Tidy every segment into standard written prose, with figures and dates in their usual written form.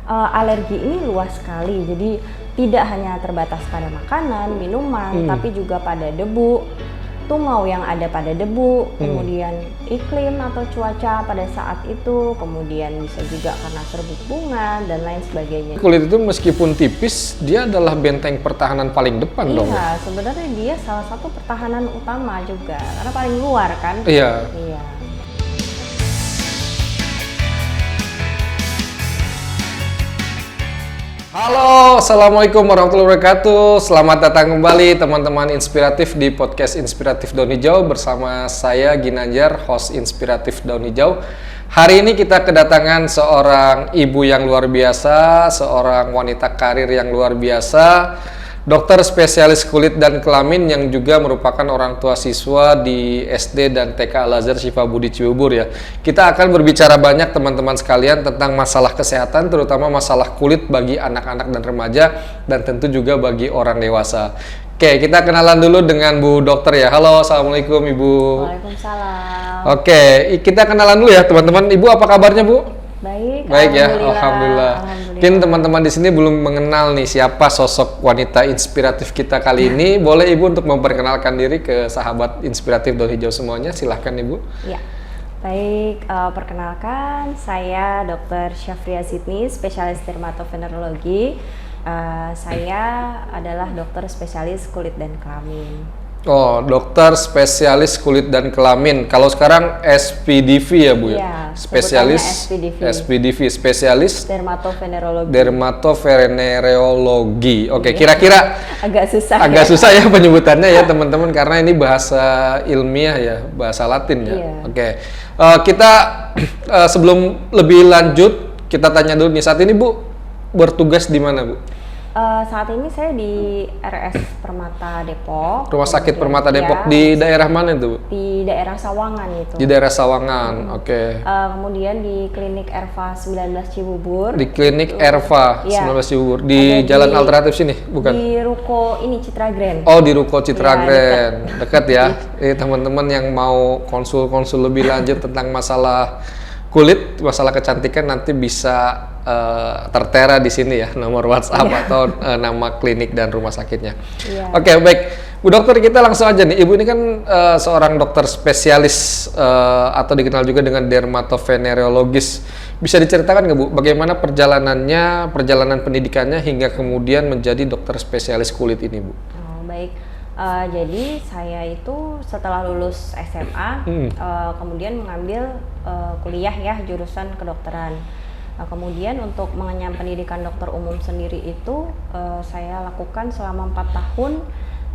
Alergi ini luas sekali, jadi tidak hanya terbatas pada makanan, minuman, tapi juga pada debu, tungau yang ada pada debu, kemudian iklim atau cuaca pada saat itu, kemudian bisa juga karena serbuk bunga dan lain sebagainya. Kulit itu meskipun tipis, dia adalah benteng pertahanan paling depan dong. Iya, sebenarnya dia salah satu pertahanan utama juga, karena paling luar kan. Iya. Iya. Halo, assalamualaikum warahmatullahi wabarakatuh. Selamat datang kembali teman-teman inspiratif di podcast Inspiratif Daun Hijau bersama saya Ginanjar, host Inspiratif Daun Hijau. Hari ini kita kedatangan seorang ibu yang luar biasa, seorang wanita karir yang luar biasa, dokter spesialis kulit dan kelamin yang juga merupakan orang tua siswa di SD dan TK Al-Azhar Syifa Budi Cibubur ya. Kita akan berbicara banyak teman-teman sekalian tentang masalah kesehatan, terutama masalah kulit bagi anak-anak dan remaja dan tentu juga bagi orang dewasa. Oke, kita kenalan dulu dengan Bu Dokter ya. Halo, assalamualaikum Ibu. Waalaikumsalam. Oke, kita kenalan dulu ya teman-teman. Ibu apa kabarnya Bu? Baik Ya, alhamdulillah. Mungkin teman-teman di sini belum mengenal nih siapa sosok wanita inspiratif kita kali ini. Boleh Ibu untuk memperkenalkan diri ke sahabat inspiratif Daun Hijau semuanya. Silahkan Ibu. Ya, baik. Perkenalkan, saya Dr. Syafria Sydney, spesialis dermatovenerologi. Saya adalah dokter spesialis kulit dan kelamin. Oh, dokter spesialis kulit dan kelamin. Kalau sekarang SPDV ya Bu ya? Iya, Spesialis SPDV, spesialis Dermatovenerologi. dermatovenerologi. Oke, kira-kira Agak susah. agak susah ya penyebutannya ya teman-teman karena ini bahasa ilmiah ya, bahasa Latin ya. Iya. Oke. Kita sebelum lebih lanjut kita tanya dulu nih, saat ini Bu bertugas di mana Bu? Saat ini saya di RS Permata Depok. Rumah sakit Kemudian, Permata Depok ya, di daerah mana itu Bu? di daerah Sawangan itu. Di daerah Sawangan. Oke. Kemudian di Klinik Erva 19 Cibubur. Di Klinik Erva Iya. 19 Cibubur di Ada Jalan di- Alternatif sini, bukan? Di Ruko ini Citra Grand. Oh, di Ruko Citra Iya, Grand. Dekat ya. Ini teman-teman yang mau konsul-konsul lebih lanjut tentang masalah kulit, masalah kecantikan nanti bisa tertera di sini ya nomor WhatsApp atau nama klinik dan rumah sakitnya. Iya. Oke, baik. Bu Dokter, kita langsung aja nih. Ibu ini kan seorang dokter spesialis atau dikenal juga dengan dermatovenerologis. Bisa diceritakan nggak Bu, bagaimana perjalanan pendidikannya hingga kemudian menjadi dokter spesialis kulit ini Bu? Oh, baik. Jadi saya itu setelah lulus SMA, kemudian mengambil kuliah ya jurusan kedokteran. Kemudian untuk mengenyam pendidikan dokter umum sendiri itu saya lakukan selama 4 tahun,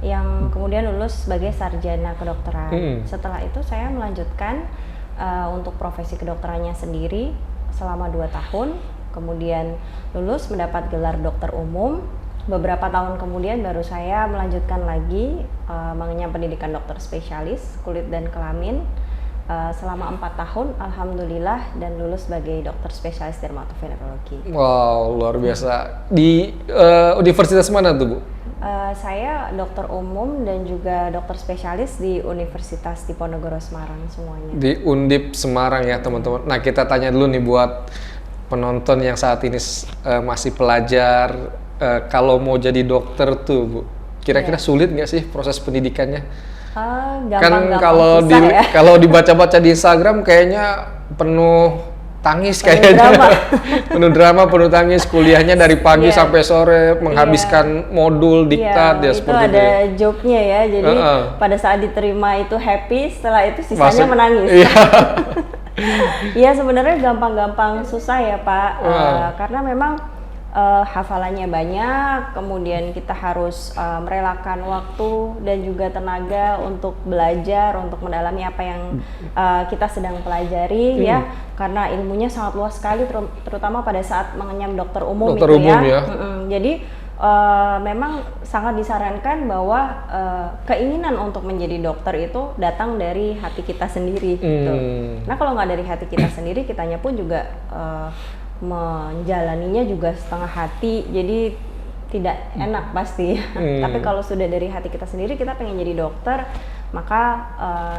yang kemudian lulus sebagai sarjana kedokteran. Setelah itu saya melanjutkan untuk profesi kedokterannya sendiri selama 2 tahun, kemudian lulus mendapat gelar dokter umum. Beberapa tahun kemudian baru saya melanjutkan lagi mengenyam pendidikan dokter spesialis kulit dan kelamin selama 4 tahun, alhamdulillah, dan lulus sebagai dokter spesialis dermatovenerologi. Wow, luar biasa. Di universitas mana tuh Bu? Saya dokter umum dan juga dokter spesialis di Universitas Diponegoro Semarang semuanya. Di Undip Semarang ya teman-teman. Nah, kita tanya dulu nih buat penonton yang saat ini masih pelajar, kalau mau jadi dokter tuh Bu, kira-kira sulit nggak sih proses pendidikannya? Kan kalau dibaca-baca di Instagram kayaknya penuh tangis kayaknya. Penuh drama, penuh tangis, kuliahnya dari pagi sampai sore, menghabiskan modul, diktat ya itu seperti itu. ada joke-nya ya. Jadi pada saat diterima itu happy, setelah itu sisanya menangis. Iya. Iya, sebenarnya gampang-gampang susah ya Pak, karena memang hafalannya banyak, kemudian kita harus merelakan waktu dan juga tenaga untuk belajar, untuk mendalami apa yang kita sedang pelajari ya, karena ilmunya sangat luas sekali, terutama pada saat mengenyam dokter umum itu ya. Jadi memang sangat disarankan bahwa keinginan untuk menjadi dokter itu datang dari hati kita sendiri gitu. Nah, kalau nggak dari hati kita sendiri, kitanya pun juga menjalaninya juga setengah hati, jadi tidak enak pasti. Tapi kalau sudah dari hati kita sendiri, kita pengen jadi dokter, maka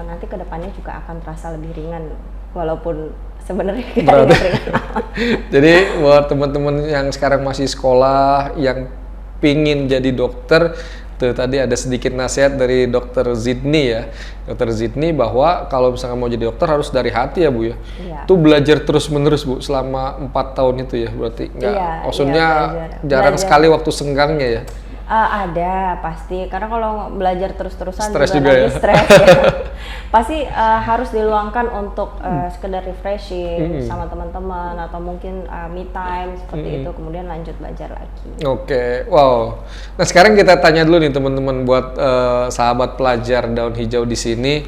nanti kedepannya juga akan terasa lebih ringan, walaupun sebenarnya Berarti. ringan-ringan amat. Jadi buat teman-teman yang sekarang masih sekolah, yang pingin jadi dokter, tuh tadi ada sedikit nasihat dari Dokter Zidni ya, Dokter Zidni, bahwa kalau misalnya mau jadi dokter harus dari hati ya Bu ya. Iya. Itu belajar terus-menerus Bu selama 4 tahun itu ya, berarti nggak, Iya, maksudnya belajar. jarang Belajar. sekali waktu senggangnya ya. Ada pasti, karena kalau belajar terus-terusan Stres juga juga nanti ya. stres ya. Pasti harus diluangkan untuk sekedar refreshing sama teman-teman atau mungkin me time seperti itu, kemudian lanjut belajar lagi. Oke, wow. Nah sekarang kita tanya dulu nih teman-teman, buat sahabat pelajar daun hijau di sini,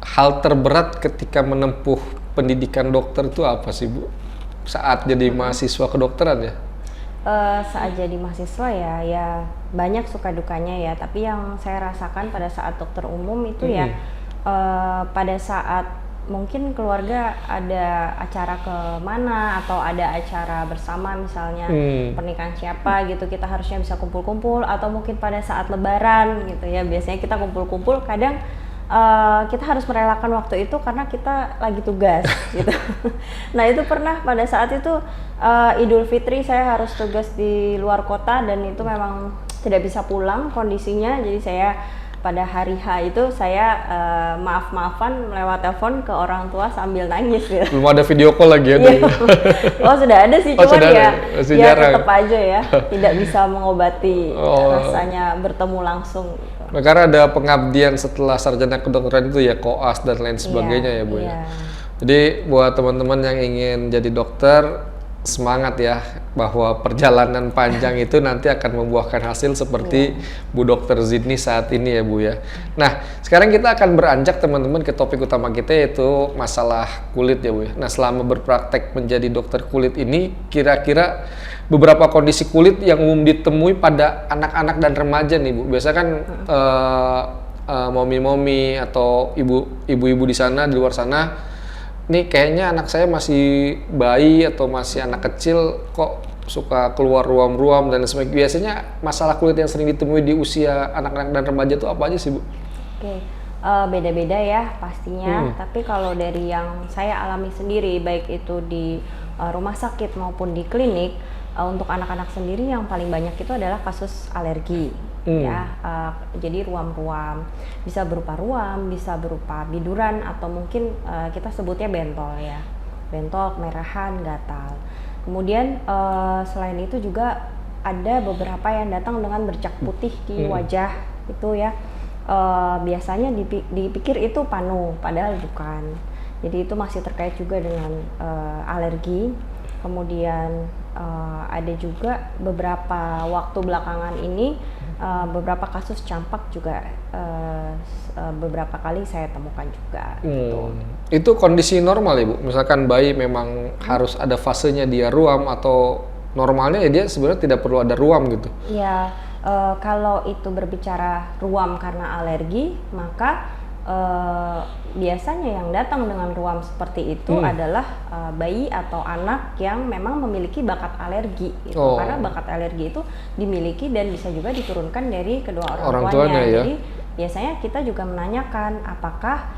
hal terberat ketika menempuh pendidikan dokter itu apa sih Bu? Saat jadi mahasiswa kedokteran ya? Saat jadi mahasiswa ya banyak suka dukanya ya, tapi yang saya rasakan pada saat dokter umum itu ya pada saat mungkin keluarga ada acara kemana atau ada acara bersama, misalnya pernikahan siapa gitu, kita harusnya bisa kumpul-kumpul, atau mungkin pada saat lebaran gitu ya, biasanya kita kumpul-kumpul, kadang kita harus merelakan waktu itu karena kita lagi tugas gitu. Nah itu pernah pada saat itu Idul Fitri saya harus tugas di luar kota dan itu memang tidak bisa pulang kondisinya, jadi saya pada hari H itu saya maaf-maafan lewat telepon ke orang tua sambil nangis gitu. Belum ada video call lagi ya? Oh sudah ada sih, Oh, cuman sudah ya, ada. Masih ya jarang. tetap aja ya tidak bisa mengobati rasanya bertemu langsung gitu. Nah, karena ada pengabdian setelah sarjana kedokteran itu ya, koas dan lain sebagainya ya Bu ya. Jadi buat teman-teman yang ingin jadi dokter, semangat ya, bahwa perjalanan panjang itu nanti akan membuahkan hasil seperti Bu Dokter Zidni saat ini ya Bu ya. Nah sekarang kita akan beranjak teman-teman ke topik utama kita, yaitu masalah kulit ya Bu ya. Nah selama berpraktek menjadi dokter kulit ini, kira-kira beberapa kondisi kulit yang umum ditemui pada anak-anak dan remaja nih Bu. Biasa kan momi-momi atau ibu-ibu di sana, di luar sana, nih kayaknya anak saya masih bayi atau masih anak kecil kok suka keluar ruam-ruam dan sebagainya. Biasanya masalah kulit yang sering ditemui di usia anak-anak dan remaja itu apa aja sih Bu? Oke, beda-beda ya pastinya. Tapi kalau dari yang saya alami sendiri, baik itu di rumah sakit maupun di klinik, untuk anak-anak sendiri yang paling banyak itu adalah kasus alergi. Ya, jadi ruam-ruam bisa berupa ruam, bisa berupa biduran, atau mungkin kita sebutnya bentol ya, bentol, kemerahan, gatal. Kemudian selain itu juga ada beberapa yang datang dengan bercak putih di wajah itu ya, biasanya dipikir itu panu, padahal bukan. Jadi itu masih terkait juga dengan alergi. Kemudian ada juga beberapa waktu belakangan ini beberapa kasus campak juga beberapa kali saya temukan juga. Gitu. Itu kondisi normal ya Bu? Misalkan bayi memang harus ada fasenya dia ruam, atau normalnya ya dia sebenarnya tidak perlu ada ruam gitu? Ya, kalau itu berbicara ruam karena alergi, maka biasanya yang datang dengan ruam seperti itu adalah bayi atau anak yang memang memiliki bakat alergi gitu. Karena bakat alergi itu dimiliki dan bisa juga diturunkan dari kedua orang tuanya. Ya? Jadi biasanya kita juga menanyakan apakah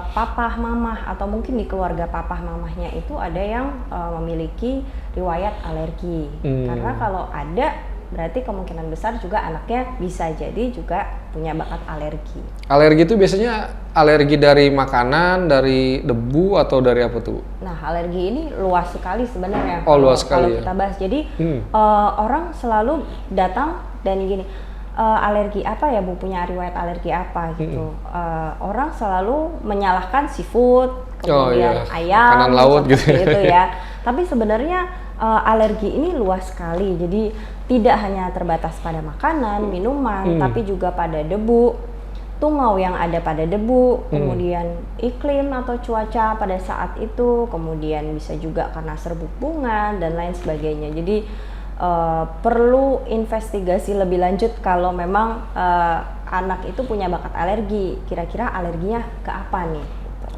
papah mamah atau mungkin di keluarga papah mamahnya itu ada yang memiliki riwayat alergi. Karena kalau ada, berarti kemungkinan besar juga anaknya bisa jadi juga punya bakat alergi. Alergi itu biasanya alergi dari makanan, dari debu, atau dari apa tuh? Nah, alergi ini luas sekali sebenarnya. Luas sekali kalau ya. kita bahas. Jadi orang selalu datang dan gini, alergi apa ya Bu, punya riwayat alergi apa gitu. Orang selalu menyalahkan seafood, kemudian ayam, makanan laut gitu itu ya. Tapi sebenarnya alergi ini luas sekali. Jadi tidak hanya terbatas pada makanan, minuman, tapi juga pada debu, tungau yang ada pada debu, kemudian iklim atau cuaca pada saat itu, kemudian bisa juga karena serbuk bunga dan lain sebagainya. Jadi perlu investigasi lebih lanjut kalau memang anak itu punya bakat alergi. Kira-kira alerginya ke apa nih?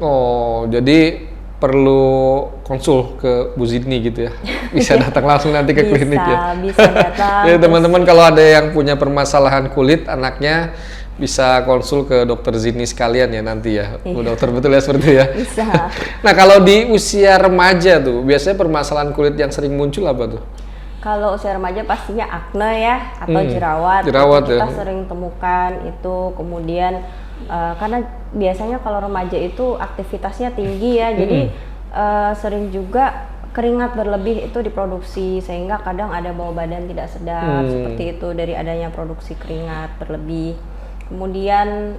Oh, jadi perlu konsul ke Bu Zidni gitu ya? Bisa datang langsung nanti ke klinik ya? Bisa datang. Ya teman-teman, kalau ada yang punya permasalahan kulit anaknya, bisa konsul ke dokter Zini sekalian ya nanti ya. Bu dokter, betul ya seperti ya? Bisa. Nah, kalau di usia remaja tuh, biasanya permasalahan kulit yang sering muncul apa tuh? Kalau usia remaja pastinya akne ya, atau jerawat. Jerawat kita ya. sering temukan itu. Kemudian karena biasanya kalau remaja itu aktivitasnya tinggi ya, jadi sering juga keringat berlebih itu diproduksi, sehingga kadang ada bau badan tidak sedap seperti itu dari adanya produksi keringat berlebih. Kemudian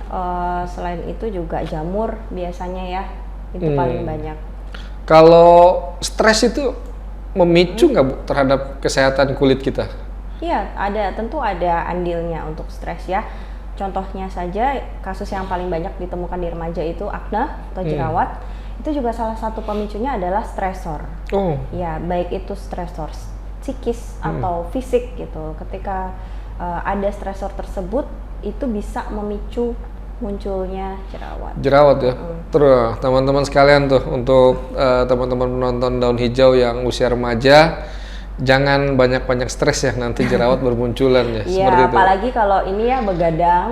selain itu juga jamur biasanya ya, itu paling banyak. Kalau stres itu memicu nggak Bu terhadap kesehatan kulit kita? Iya, tentu ada andilnya untuk stres ya. Contohnya saja kasus yang paling banyak ditemukan di remaja itu akne atau jerawat. Itu juga salah satu pemicunya adalah stresor. Oh. Ya, baik itu stresor psikis atau fisik gitu. Ketika ada stresor tersebut, itu bisa memicu munculnya jerawat. Jerawat ya. Terus teman-teman sekalian tuh, untuk teman-teman penonton Daun Hijau yang usia remaja, jangan banyak-banyak stres ya, nanti jerawat bermunculan ya. Iya, Seperti itu. apalagi kalau ini ya begadang,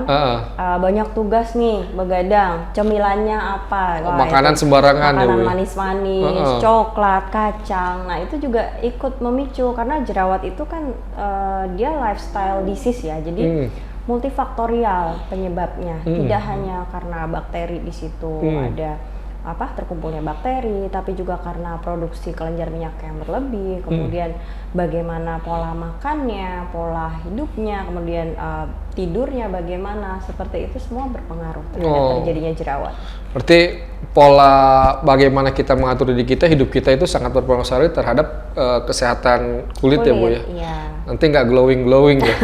banyak tugas nih, begadang, cemilannya apa? Wah, makanan sembarangan ya, makanan Bu. manis-manis, coklat, kacang. Nah, itu juga ikut memicu karena jerawat itu kan dia lifestyle disease ya. Jadi multifaktorial penyebabnya. Tidak hanya karena bakteri di situ ada terkumpulnya bakteri, tapi juga karena produksi kelenjar minyak yang berlebih, kemudian bagaimana pola makannya, pola hidupnya, kemudian tidurnya bagaimana, seperti itu semua berpengaruh terhadap terjadinya jerawat. Berarti pola bagaimana kita mengatur diri kita, hidup kita itu sangat berpengaruh sekali terhadap kesehatan kulit ya Bu ya? Iya. Nanti nggak glowing ya.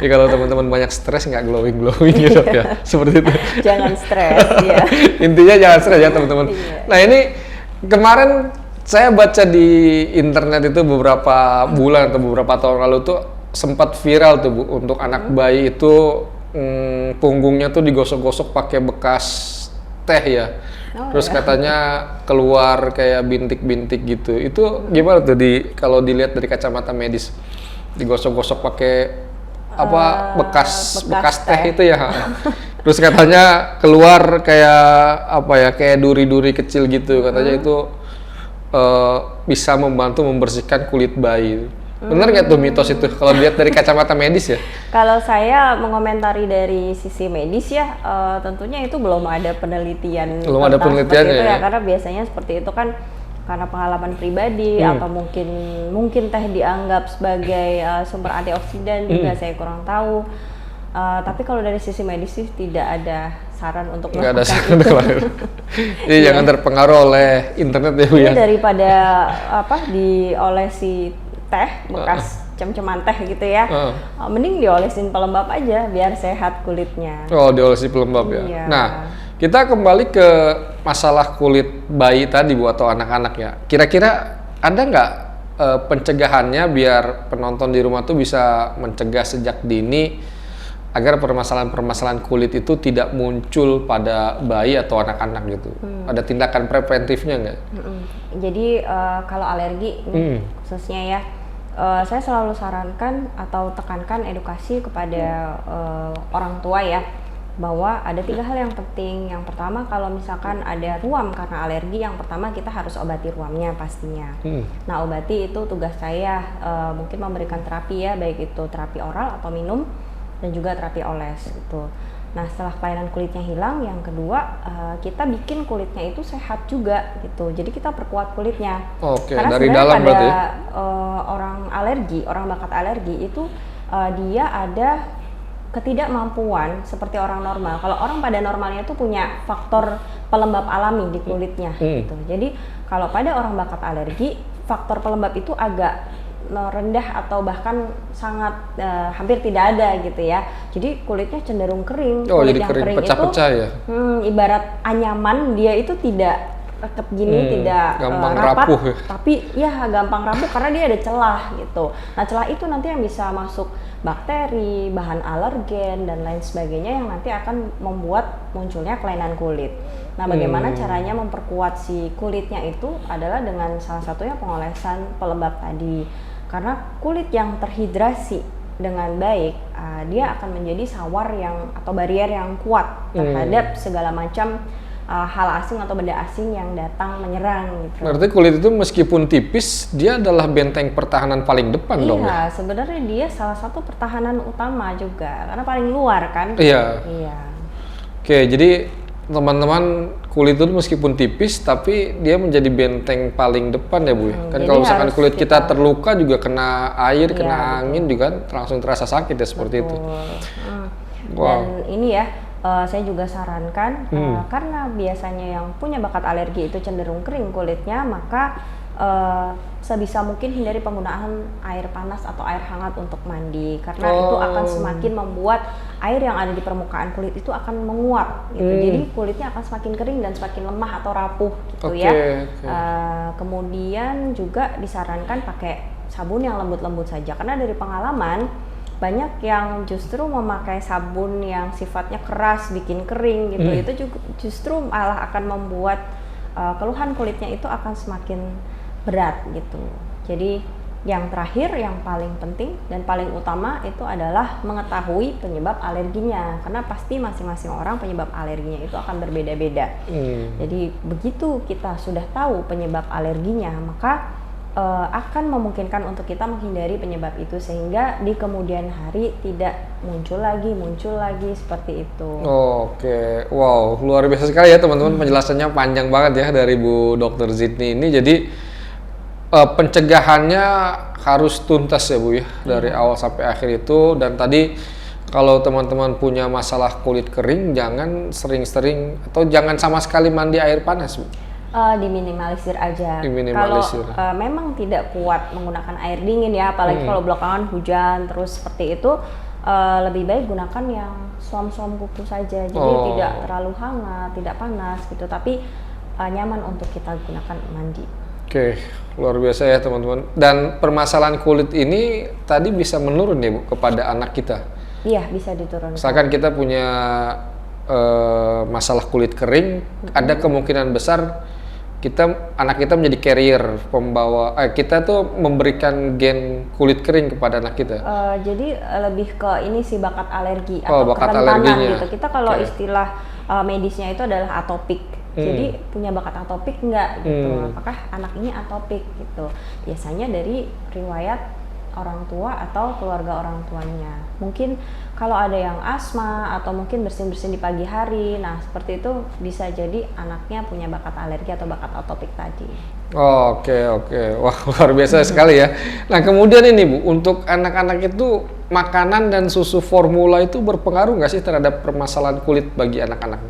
Jadi kalau teman-teman banyak stres nggak glowing gitu ya, seperti itu. Jangan stres ya. Intinya jangan stres ya teman-teman. Iya. Nah, ini kemarin saya baca di internet itu beberapa bulan atau beberapa tahun lalu tuh sempat viral tuh Bu, untuk anak bayi itu punggungnya tuh digosok-gosok pakai bekas teh ya. Terus katanya keluar kayak bintik-bintik gitu. Itu gimana tuh kalau dilihat dari kacamata medis? Digosok-gosok pakai bekas teh itu ya. Terus katanya keluar kayak duri-duri kecil gitu. Katanya itu bisa membantu membersihkan kulit bayi. Benar nggak tuh mitos itu kalau dilihat dari kacamata medis ya? Kalau saya mengomentari dari sisi medis ya, tentunya itu belum ada penelitian. Belum ada penelitiannya ya, karena biasanya seperti itu kan karena pengalaman pribadi atau mungkin teh dianggap sebagai sumber antioksidan juga, saya kurang tahu. Tapi kalau dari sisi medis sih tidak ada saran untuk melakukan itu. Jadi jangan terpengaruh oleh internet ya Bu ya. Daripada diolesi teh bekas cem-ceman teh gitu ya, mending diolesin pelembab aja biar sehat kulitnya. Oh, diolesi pelembab ya. Iya. Nah, kita kembali ke masalah kulit bayi tadi Bu atau anak-anak ya. Kira-kira ada nggak pencegahannya biar penonton di rumah tuh bisa mencegah sejak dini agar permasalahan-permasalahan kulit itu tidak muncul pada bayi atau anak-anak gitu? Ada tindakan preventifnya nggak? Jadi kalau alergi khususnya ya, saya selalu sarankan atau tekankan edukasi kepada orang tua ya, bahwa ada 3 hal yang penting. Yang pertama, kalau misalkan ada ruam karena alergi, yang pertama kita harus obati ruamnya pastinya. Nah, obati itu tugas saya, mungkin memberikan terapi ya, baik itu terapi oral atau minum dan juga terapi oles gitu. Nah, setelah kelainan kulitnya hilang, yang kedua kita bikin kulitnya itu sehat juga gitu. Jadi kita perkuat kulitnya. Oke, karena dari dalam pada berarti. Orang bakat alergi itu dia ada ketidakmampuan seperti orang normal. Kalau orang pada normalnya itu punya faktor pelembab alami di kulitnya gitu. Jadi kalau pada orang bakat alergi, faktor pelembab itu agak rendah atau bahkan sangat hampir tidak ada gitu ya. Jadi kulitnya cenderung kering. Kulit yang kering kering pecah-pecah itu, ya. Ibarat anyaman, dia itu tidak raket gini, tidak gampang rapat, rapuh ya. tapi ya gampang rapuh karena dia ada celah gitu. Nah, celah itu nanti yang bisa masuk bakteri, bahan alergen dan lain sebagainya yang nanti akan membuat munculnya kelainan kulit. Nah, bagaimana caranya memperkuat si kulitnya itu adalah dengan salah satunya pengolesan pelembab tadi. Karena kulit yang terhidrasi dengan baik, dia akan menjadi sawar atau barrier yang kuat terhadap segala macam hal asing atau benda asing yang datang menyerang gitu. Berarti kulit itu meskipun tipis, dia adalah benteng pertahanan paling depan dong ya? Iya, sebenarnya dia salah satu pertahanan utama juga, karena paling luar kan. Iya. Iya. Oke, jadi teman-teman, kulit itu meskipun tipis, tapi dia menjadi benteng paling depan ya Bu ya? Kan kalau misalkan kulit kita terluka juga kena air, kena angin juga kan langsung terasa sakit ya seperti itu. Dan ini ya, saya juga sarankan karena biasanya yang punya bakat alergi itu cenderung kering kulitnya, maka sebisa mungkin hindari penggunaan air panas atau air hangat untuk mandi, karena itu akan semakin membuat air yang ada di permukaan kulit itu akan menguap gitu. Jadi kulitnya akan semakin kering dan semakin lemah atau rapuh gitu ya. Kemudian juga disarankan pakai sabun yang lembut-lembut saja, karena dari pengalaman banyak yang justru memakai sabun yang sifatnya keras, bikin kering gitu, itu justru malah akan membuat keluhan kulitnya itu akan semakin berat gitu. Jadi yang terakhir, yang paling penting dan paling utama itu adalah mengetahui penyebab alerginya, karena pasti masing-masing orang penyebab alerginya itu akan berbeda-beda. Jadi begitu kita sudah tahu penyebab alerginya, maka akan memungkinkan untuk kita menghindari penyebab itu, sehingga di kemudian hari tidak muncul lagi seperti itu. Oke, wow, luar biasa sekali ya teman-teman, penjelasannya panjang banget ya dari Bu Dr. Zidni ini. Jadi pencegahannya harus tuntas ya Bu ya, dari awal sampai akhir itu. Dan tadi kalau teman-teman punya masalah kulit kering, jangan sering-sering atau jangan sama sekali mandi air panas Bu. Diminimalisir aja. Kalau memang tidak kuat menggunakan air dingin ya, apalagi kalau belakangan hujan terus seperti itu, lebih baik gunakan yang suam-suam kuku saja. Jadi tidak terlalu hangat, tidak panas gitu, tapi nyaman untuk kita gunakan mandi. Oke, luar biasa ya teman-teman. Dan permasalahan kulit ini tadi bisa menurun ya Bu kepada anak kita? Iya, bisa diturunkan. Misalkan kita punya masalah kulit kering, ada kemungkinan besar anak kita menjadi carrier pembawa, kita tuh memberikan gen kulit kering kepada anak kita. Jadi lebih ke ini sih, bakat alergi atau bakat kerentanan alerginya gitu. Kita kalau istilah medisnya itu adalah atopik. Jadi punya bakat atopik enggak gitu. Apakah anak ini atopik gitu. Biasanya dari riwayat orang tua atau keluarga orang tuanya. Mungkin kalau ada yang asma atau mungkin bersin-bersin di pagi hari, nah seperti itu bisa jadi anaknya punya bakat alergi atau bakat atopik tadi. Oke. Wah, luar biasa sekali ya. Nah, kemudian ini Bu, untuk anak-anak itu makanan dan susu formula itu berpengaruh nggak sih terhadap permasalahan kulit bagi anak-anak?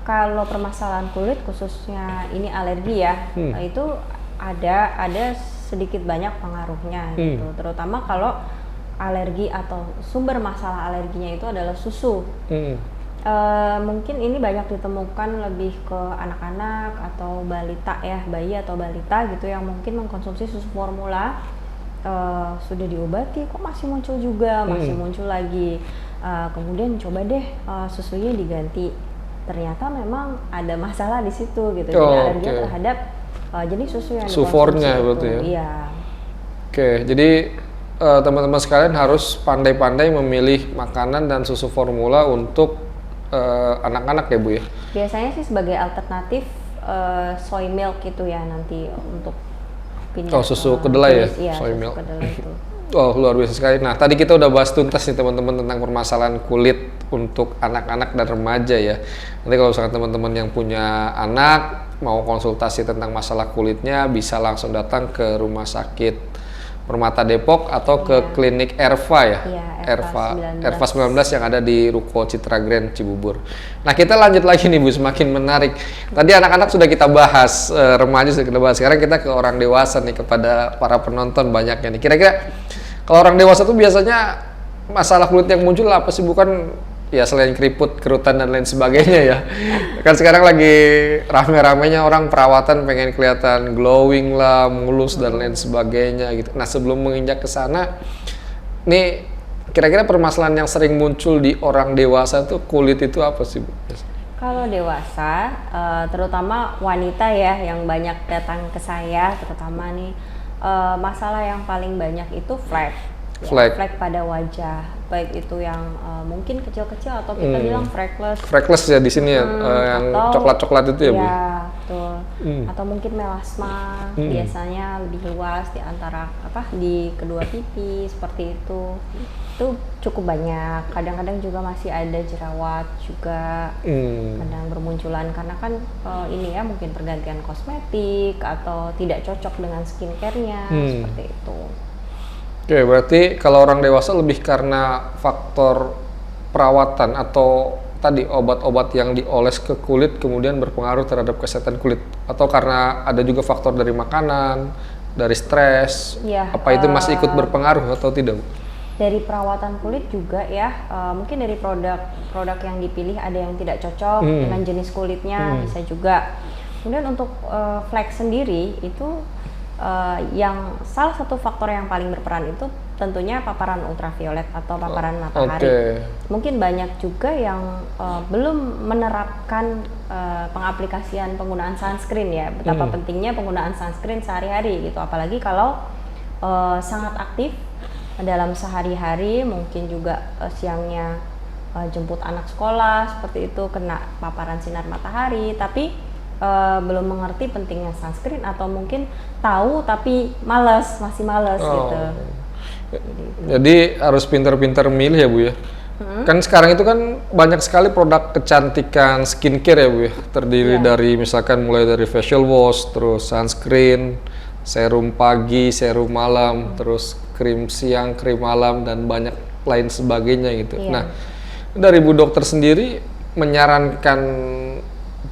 Kalau permasalahan kulit khususnya ini alergi ya, itu ada sedikit banyak pengaruhnya gitu. Terutama kalau alergi atau sumber masalah alerginya itu adalah susu. Mungkin ini banyak ditemukan lebih ke anak-anak atau balita ya, bayi atau balita gitu yang mungkin mengkonsumsi susu formula, sudah diobati kok masih muncul juga, masih muncul lagi. Kemudian coba deh susunya diganti, ternyata memang ada masalah di situ gitu. Jadi alerginya terhadap jenis susu yang dikonsumsi berarti ya. Iya. Oke, jadi teman-teman sekalian harus pandai-pandai memilih makanan dan susu formula untuk anak-anak ya Bu ya. Biasanya sih sebagai alternatif soy milk itu ya nanti untuk pindah. Susu kedelai ya, iya, soy susu milk. Kedelai itu. Luar biasa sekali. Nah, tadi kita udah bahas tuntas nih teman-teman tentang permasalahan kulit untuk anak-anak dan remaja ya. Nanti kalau misalkan teman-teman yang punya anak mau konsultasi tentang masalah kulitnya, bisa langsung datang ke Rumah Sakit Permata Depok atau ke klinik Erva ya, Erva 19 yang ada di Ruko Citra Grand Cibubur. Nah, kita lanjut lagi nih Bu, semakin menarik. Tadi anak-anak sudah kita bahas, remaja sudah kita bahas. Sekarang kita ke orang dewasa nih, kepada para penonton banyaknya nih. Kira-kira kalau orang dewasa tuh biasanya masalah kulit yang muncul apa sih? Bukan ya selain keriput, kerutan dan lain sebagainya ya. Kan sekarang lagi rame-ramenya orang perawatan pengen kelihatan glowing lah, mulus dan lain sebagainya gitu. Nah, sebelum menginjak ke sana, nih kira-kira permasalahan yang sering muncul di orang dewasa tuh kulit itu apa sih Bu? Kalau dewasa, terutama wanita ya yang banyak datang ke saya, terutama nih masalah yang paling banyak itu flek. flek pada wajah, baik itu yang mungkin kecil-kecil atau kita bilang freckles ya di sini ya, yang coklat-coklat itu ya Bu? Ya, betul. Atau mungkin melasma, biasanya lebih luas di antara di kedua pipi seperti itu cukup banyak. Kadang-kadang juga masih ada jerawat juga, kadang bermunculan karena kan ini ya mungkin pergantian kosmetik atau tidak cocok dengan skincare-nya seperti itu. Oke, berarti kalau orang dewasa lebih karena faktor perawatan atau tadi obat-obat yang dioles ke kulit kemudian berpengaruh terhadap kesehatan kulit, atau karena ada juga faktor dari makanan, dari stres, ya, apa itu masih ikut berpengaruh atau tidak Bu? Dari perawatan kulit juga ya, mungkin dari produk yang dipilih ada yang tidak cocok dengan jenis kulitnya, bisa juga. Kemudian untuk flek sendiri itu yang salah satu faktor yang paling berperan itu tentunya paparan ultraviolet atau paparan matahari. Mungkin banyak juga yang belum menerapkan pengaplikasian penggunaan sunscreen ya, betapa pentingnya penggunaan sunscreen sehari-hari gitu, apalagi kalau sangat aktif dalam sehari-hari, mungkin juga siangnya jemput anak sekolah seperti itu kena paparan sinar matahari, tapi belum mengerti pentingnya sunscreen atau mungkin tahu tapi masih malas gitu. Jadi harus pintar-pintar milih ya Bu ya. Kan sekarang itu kan banyak sekali produk kecantikan skincare ya Bu ya, terdiri dari misalkan mulai dari facial wash, terus sunscreen, serum pagi, serum malam, terus krim siang, krim malam, dan banyak lain sebagainya gitu. Nah, dari Bu Dokter sendiri menyarankan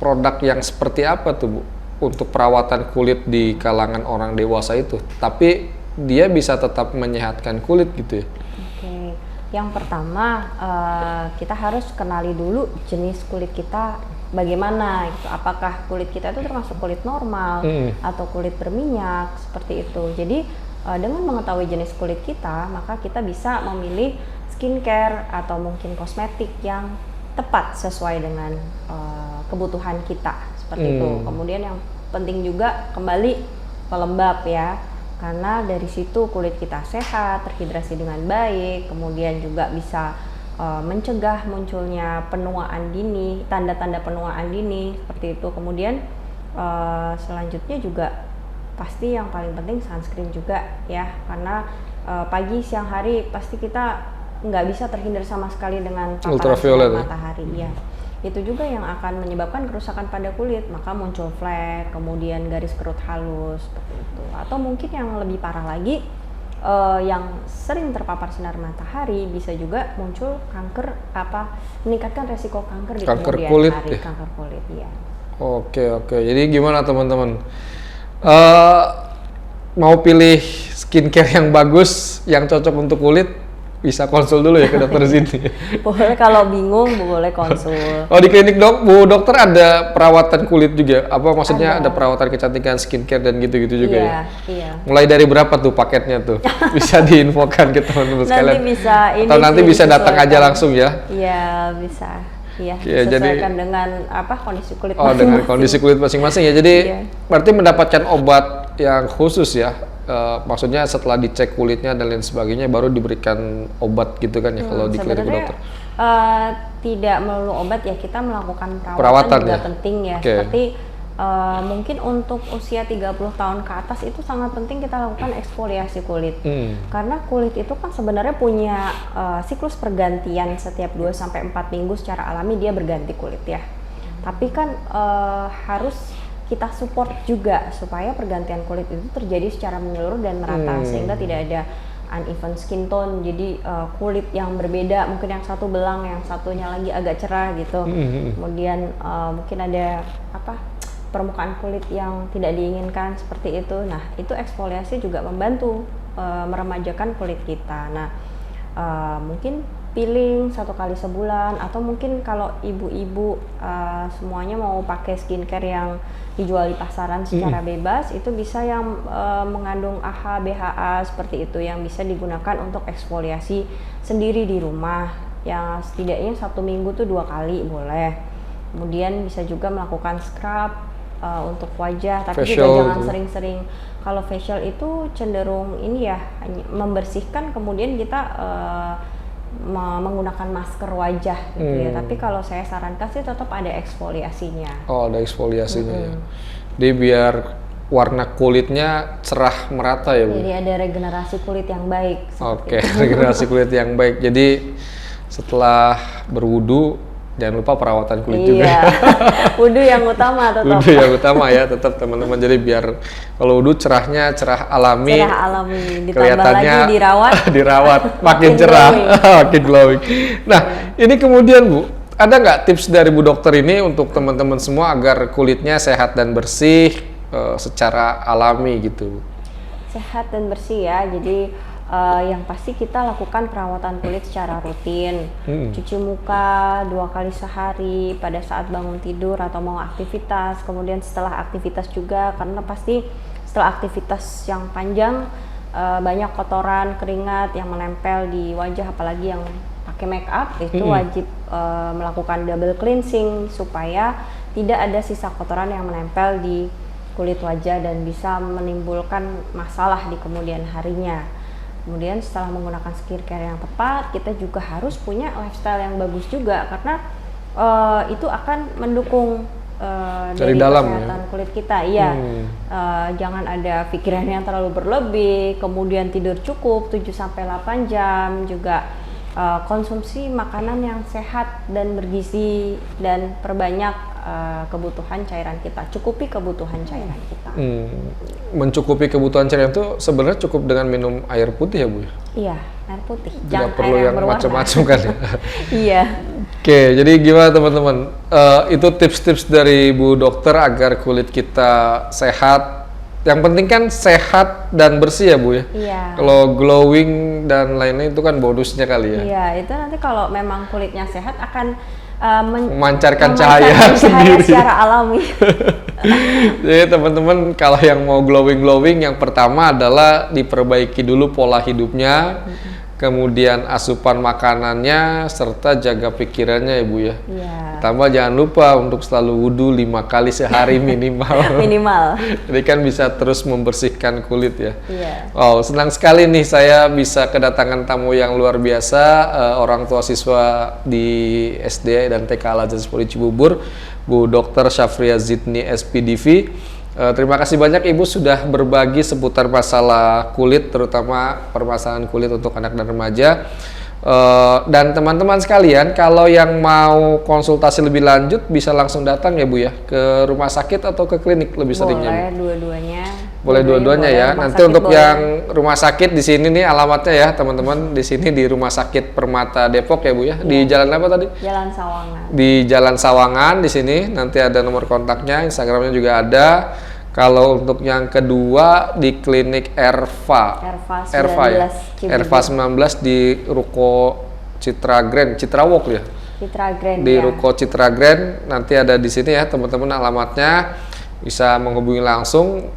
produk yang seperti apa tuh Bu untuk perawatan kulit di kalangan orang dewasa itu, tapi dia bisa tetap menyehatkan kulit gitu ya? Oke, yang pertama kita harus kenali dulu jenis kulit kita bagaimana gitu. Apakah kulit kita itu termasuk kulit normal atau kulit berminyak seperti itu. Jadi dengan mengetahui jenis kulit kita, maka kita bisa memilih skincare atau mungkin kosmetik yang tepat sesuai dengan kebutuhan kita seperti itu. Kemudian yang penting juga kembali pelembab ya, karena dari situ kulit kita sehat, terhidrasi dengan baik, kemudian juga bisa mencegah munculnya penuaan dini, tanda-tanda penuaan dini seperti itu. Kemudian selanjutnya juga pasti yang paling penting sunscreen juga ya, karena pagi siang hari pasti kita nggak bisa terhindar sama sekali dengan paparan sinar matahari ya. Itu juga yang akan menyebabkan kerusakan pada kulit, maka muncul flek, kemudian garis kerut halus seperti itu. Atau mungkin yang lebih parah lagi, yang sering terpapar sinar matahari bisa juga muncul kanker, meningkatkan resiko kanker di kemudian kulit, hari, kanker kulit ya. Oke. Jadi gimana teman-teman? Mau pilih skincare yang bagus, yang cocok untuk kulit, bisa konsul dulu ya ke dokter sini. Boleh, kalau bingung boleh konsul. Oh, di klinik Bu Dokter ada perawatan kulit juga? Apa maksudnya ada perawatan kecantikan skincare dan gitu-gitu juga ya? Iya. Mulai dari berapa tuh paketnya tuh? Bisa diinfokan ke teman-teman sekalian. Nanti bisa atau nanti bisa datang aja langsung ya? Iya, bisa. Iya, jadi, disesuaikan dengan kondisi kulit masing-masing. Dengan kondisi kulit masing-masing ya. Jadi berarti mendapatkan obat yang khusus ya. Maksudnya setelah dicek kulitnya dan lain sebagainya baru diberikan obat gitu kan ya kalau di klinik Bu Dokter? Tidak melulu obat ya, kita melakukan perawatan juga penting ya. Seperti mungkin untuk usia 30 tahun ke atas itu sangat penting kita lakukan eksfoliasi kulit. Karena kulit itu kan sebenarnya punya siklus pergantian setiap 2-4 minggu secara alami dia berganti kulit ya. Tapi kan harus kita support juga supaya pergantian kulit itu terjadi secara menyeluruh dan merata, sehingga tidak ada uneven skin tone, jadi kulit yang berbeda, mungkin yang satu belang, yang satunya lagi agak cerah gitu. Kemudian mungkin ada permukaan kulit yang tidak diinginkan seperti itu. Nah, itu eksfoliasi juga membantu meremajakan kulit kita. Nah, mungkin peeling 1 kali sebulan, atau mungkin kalau ibu-ibu semuanya mau pakai skincare yang dijual di pasaran secara bebas, itu bisa yang mengandung AHA, BHA seperti itu, yang bisa digunakan untuk eksfoliasi sendiri di rumah, yang setidaknya 1 minggu tuh 2 kali boleh. Kemudian bisa juga melakukan scrub untuk wajah, tapi facial juga jangan gitu. sering-sering. Kalau facial itu cenderung ini ya, hanya membersihkan, kemudian kita menggunakan masker wajah gitu ya. Tapi kalau saya sarankan sih tetap ada eksfoliasinya. Oh, ada eksfoliasinya ya. Jadi biar warna kulitnya cerah merata ya Bu. Jadi ada regenerasi kulit yang baik. Oke, regenerasi kulit yang baik. Jadi setelah berwudu jangan lupa perawatan kulit juga. Iya, wudhu yang utama tetap. Wudhu yang utama ya tetap teman-teman. Jadi biar kalau wudhu cerahnya cerah alami. Cerah alami, ditambah kelihatannya lagi dirawat. dirawat makin cerah, makin glowing. Nah, ini kemudian Bu, ada nggak tips dari Bu Dokter ini untuk teman-teman semua agar kulitnya sehat dan bersih secara alami gitu? Sehat dan bersih ya. Jadi yang pasti kita lakukan perawatan kulit secara rutin. Cuci muka 2 kali sehari pada saat bangun tidur atau mau aktivitas. Kemudian setelah aktivitas juga, karena pasti setelah aktivitas yang panjang banyak kotoran, keringat yang menempel di wajah, apalagi yang pakai make up itu wajib melakukan double cleansing supaya tidak ada sisa kotoran yang menempel di kulit wajah dan bisa menimbulkan masalah di kemudian harinya. Kemudian setelah menggunakan skincare yang tepat, kita juga harus punya lifestyle yang bagus juga, karena itu akan mendukung dari dalam kesehatan ya? kulit kita. Iya, jangan ada pikiran yang terlalu berlebih, kemudian tidur cukup 7-8 jam, juga konsumsi makanan yang sehat dan bergizi, dan perbanyak kebutuhan cairan kita, cukupi kebutuhan cairan kita. Mencukupi kebutuhan cairan itu sebenarnya cukup dengan minum air putih ya Bu? Iya, air putih. Tidak perlu yang macam-macam kan ya? Iya. Oke, jadi gimana teman-teman? Itu tips-tips dari Bu Dokter agar kulit kita sehat. Yang penting kan sehat dan bersih ya Bu ya? Iya. Kalau glowing dan lainnya itu kan bonusnya kali ya? Iya, itu nanti kalau memang kulitnya sehat akan memancarkan cahaya sendiri secara alami. Jadi teman-teman kalau yang mau glowing yang pertama adalah diperbaiki dulu pola hidupnya, kemudian asupan makanannya, serta jaga pikirannya ya Bu ya. Iya. Tambah jangan lupa untuk selalu wudhu 5 kali sehari minimal. Minimal. Jadi kan bisa terus membersihkan kulit ya. Iya. Oh, senang sekali nih saya bisa kedatangan tamu yang luar biasa, orang tua siswa di SD dan TK Al Azhar Poli Cibubur, Bu Dr. Syafria Zidni SPDV. Terima kasih banyak Ibu sudah berbagi seputar masalah kulit, terutama permasalahan kulit untuk anak dan remaja. Dan teman-teman sekalian, kalau yang mau konsultasi lebih lanjut bisa langsung datang ya Bu ya, ke rumah sakit atau ke klinik lebih seringnya? Boleh dua-duanya. Boleh dua-duanya ya. Nanti untuk yang rumah sakit di sini nih alamatnya ya teman-teman, di sini di Rumah Sakit Permata Depok ya Bu ya. Di jalan apa tadi? Jalan Sawangan. Di Jalan Sawangan di sini. Nanti ada nomor kontaknya, Instagramnya juga ada. Kalau untuk yang kedua di klinik Erva 19 di Ruko Citra Grand, Citra Walk ya. Citra Grand Di ya. Ruko Citra Grand nanti ada di sini ya teman-teman alamatnya, bisa menghubungi langsung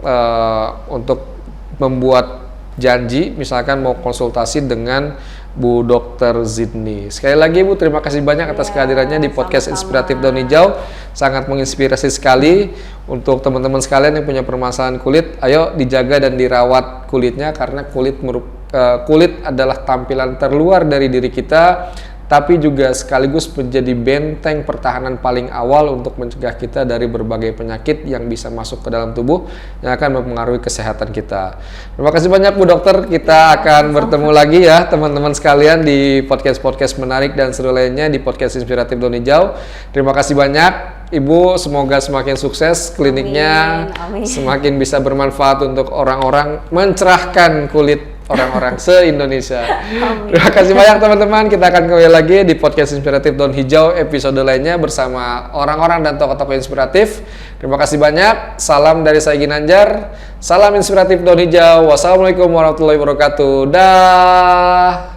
untuk membuat janji, misalkan mau konsultasi dengan Bu Dr. Zidni. Sekali lagi Bu, terima kasih banyak atas kehadirannya di podcast Inspiratif Daun Hijau. Sangat menginspirasi sekali untuk teman-teman sekalian yang punya permasalahan kulit. Ayo dijaga dan dirawat kulitnya, karena kulit adalah tampilan terluar dari diri kita, tapi juga sekaligus menjadi benteng pertahanan paling awal untuk mencegah kita dari berbagai penyakit yang bisa masuk ke dalam tubuh yang akan mempengaruhi kesehatan kita. Terima kasih banyak Bu Dokter, kita akan bertemu lagi ya teman-teman sekalian di podcast-podcast menarik dan seru lainnya di podcast Inspiratif Daun Hijau. Terima kasih banyak Ibu, semoga semakin sukses kliniknya. Amin. Semakin bisa bermanfaat untuk orang-orang, mencerahkan kulit orang-orang se-Indonesia. Terima kasih banyak teman-teman. Kita akan kembali lagi di podcast Inspiratif Daun Hijau episode lainnya bersama orang-orang dan tokoh-tokoh inspiratif. Terima kasih banyak. Salam dari saya Ginanjar. Salam Inspiratif Daun Hijau. Wassalamualaikum warahmatullahi wabarakatuh. Dah.